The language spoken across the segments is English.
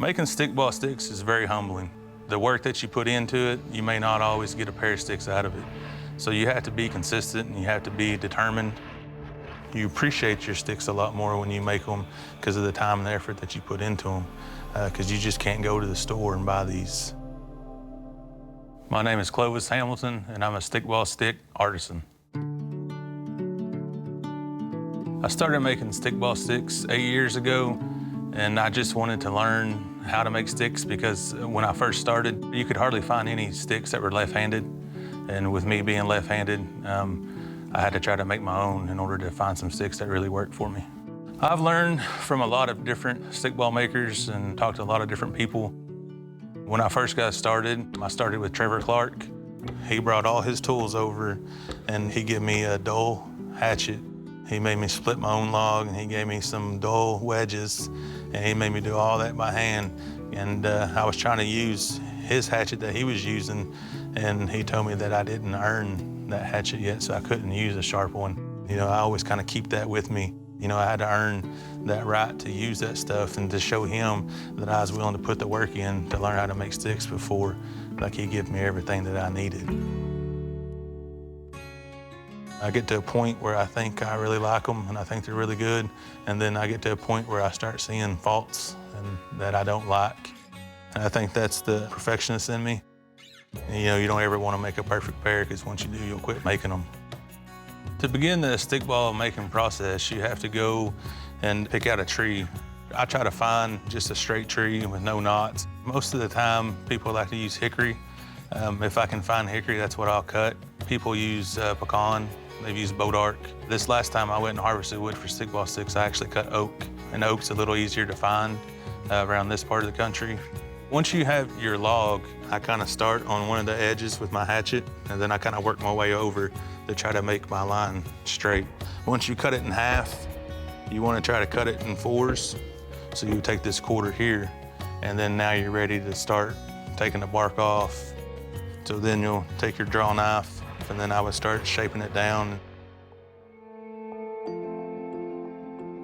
Making stickball sticks is very humbling. The work that you put into it, you may not always get a pair of sticks out of it. So you have to be consistent and you have to be determined. You appreciate your sticks a lot more when you make them because of the time and the effort that you put into them, because you just can't go to the store and buy these. My name is Clovis Hamilton, and I'm a stickball stick artisan. I started making stickball sticks 8 years ago, and I just wanted to learn how to make sticks because when I first started, you could hardly find any sticks that were left-handed. And with me being left-handed, I had to try to make my own in order to find some sticks that really worked for me. I've learned from a lot of different stickball makers and talked to a lot of different people. When I first got started, I started with Trevor Clark. He brought all his tools over and he gave me a dull hatchet. He made me split my own log and he gave me some dull wedges and he made me do all that by hand. And I was trying to use his hatchet that he was using and he told me that I didn't earn that hatchet yet, so I couldn't use a sharp one. You know, I always kind of keep that with me. You know, I had to earn that right to use that stuff and to show him that I was willing to put the work in to learn how to make sticks before, like, he gave me everything that I needed. I get to a point where I think I really like them and I think they're really good, and then I get to a point where I start seeing faults and that I don't like. And I think that's the perfectionist in me. You know, you don't ever want to make a perfect pair because once you do, you'll quit making them. To begin the stickball making process, you have to go and pick out a tree. I try to find just a straight tree with no knots. Most of the time, people like to use hickory. If I can find hickory, that's what I'll cut. People use pecan. They've used bodark. This last time I went and harvested wood for stickball sticks, I actually cut oak. And oak's a little easier to find around this part of the country. Once you have your log, I kind of start on one of the edges with my hatchet, and then I kind of work my way over to try to make my line straight. Once you cut it in half, you want to try to cut it in fours. So you take this quarter here, and then now you're ready to start taking the bark off. So then you'll take your draw knife, and then I would start shaping it down.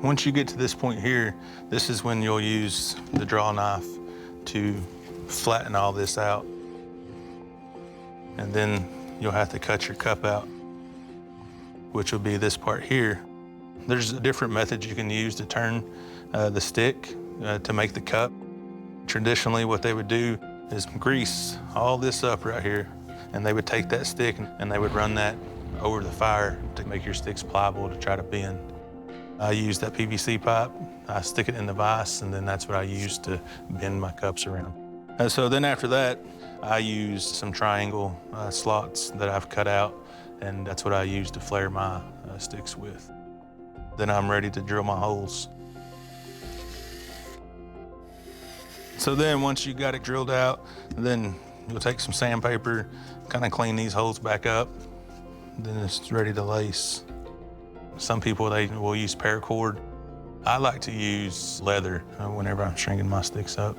Once you get to this point here, this is when you'll use the draw knife to flatten all this out. And then you'll have to cut your cup out, which will be this part here. There's different methods you can use to turn the stick to make the cup. Traditionally, what they would do is grease all this up right here, and they would take that stick and they would run that over the fire to make your sticks pliable to try to bend. I use that PVC pipe, I stick it in the vise, and then that's what I use to bend my cups around. And so then after that, I use some triangle slots that I've cut out, and that's what I use to flare my sticks with. Then I'm ready to drill my holes. So then once you got it drilled out, then you'll take some sandpaper, kind of clean these holes back up, then it's ready to lace. Some people, they will use paracord. I like to use leather whenever I'm stringing my sticks up.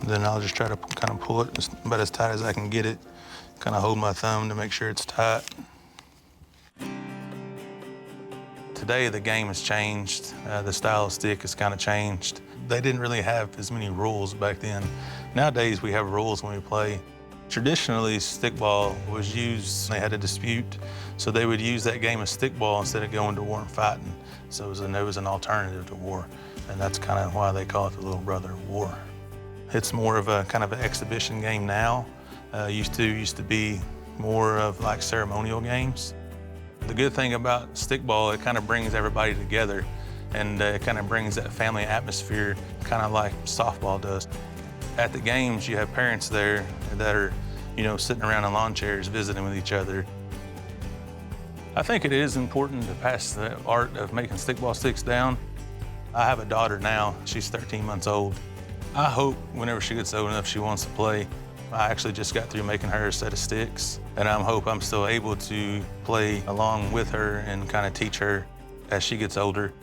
Then I'll just try to kind of pull it about as tight as I can get it, kind of hold my thumb to make sure it's tight. Today, the game has changed. The style of stick has kind of changed. They didn't really have as many rules back then. Nowadays, we have rules when we play. Traditionally, stickball was used, they had a dispute, so they would use that game of stickball instead of going to war and fighting. So it was an alternative to war, and that's kind of why they call it the little brother of war. It's more of a kind of an exhibition game now. Used to be more of like ceremonial games. The good thing about stickball, it kind of brings everybody together, and it kind of brings that family atmosphere, kind of like softball does. At the games, you have parents there that are, you know, sitting around in lawn chairs visiting with each other. I think it is important to pass the art of making stickball sticks down. I have a daughter now, she's 13 months old. I hope whenever she gets old enough she wants to play. I actually just got through making her a set of sticks, and I hope I'm still able to play along with her and kind of teach her as she gets older.